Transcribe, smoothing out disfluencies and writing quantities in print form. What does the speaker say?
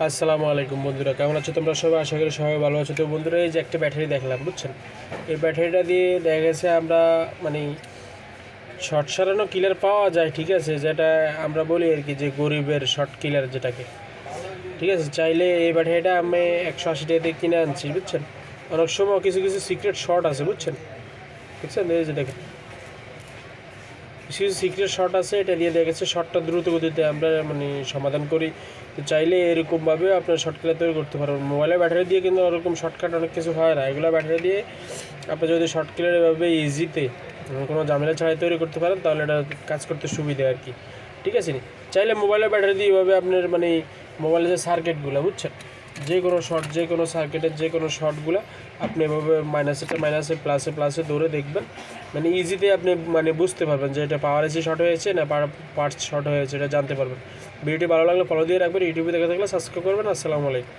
আসসালামু আলাইকুম বন্ধুরা, কেমন আছো তোমরা সবাই? আশা করি সবাই ভালো আছো। তো বন্ধুরা, এই যে একটা ব্যাটারি দেখলাম, বুঝছেন? এই ব্যাটারিটা দিয়ে দেখা গেছে আমরা মানে শর্ট সারানো কিলার পাওয়া যায়, ঠিক আছে, যেটা আমরা বলি আর কি যে গরিবের শর্ট কিলার যেটাকে, ঠিক আছে। চাইলে এই ব্যাটারিটা আমি 180 টাকা দিয়ে কিনে আনছি, বুঝছেন। অনেক সময় কিছু কিছু সিক্রেট শর্ট আছে, বুঝছেন, বুঝছেন, এই যে দেখেন কিছু কিছু সিক্রেট শর্ট আছে, এটা দিয়ে দেখা গেছে শর্টটা দ্রুত গতিতে আমরা সমাধান করি। তো চাইলে এরকমভাবেও আপনার শর্টকাট তৈরি করতে পারবেন। মোবাইলের ব্যাটারি দিয়ে কিন্তু ওরকম শর্টকাট অনেক কিছু হয় না। এগুলো ব্যাটারি দিয়ে আপনি যদি শর্টকাট এভাবে ইজিতে কোনো ঝামেলা ছাড়াই তৈরি করতে পারেন, তাহলে এটা কাজ করতে সুবিধা আর কি, ঠিক আছে নি। চাইলে মোবাইলের ব্যাটারি দিয়ে এভাবে আপনার মোবাইলের যে সার্কিটগুলো, বুঝছেন, যে কোনো শর্ট, যে কোনো সার্কিটের যে কোনো শর্টগুলো আপনি এভাবে মাইনাসে প্লাসে দৌড়ে দেখবেন, ইজিতে আপনি বুঝতে পারবেন যে এটা পাওয়ার এসি শর্ট হয়েছে না পার্টস শর্ট হয়েছে, এটা জানতে পারবেন। ভিডিওটি ভালো লাগলে ফলো দিয়ে রাখবেন। ইউটিউবে দেখে থাকলে সাবস্ক্রাইব করবেন। আসসালামু আলাইকুম।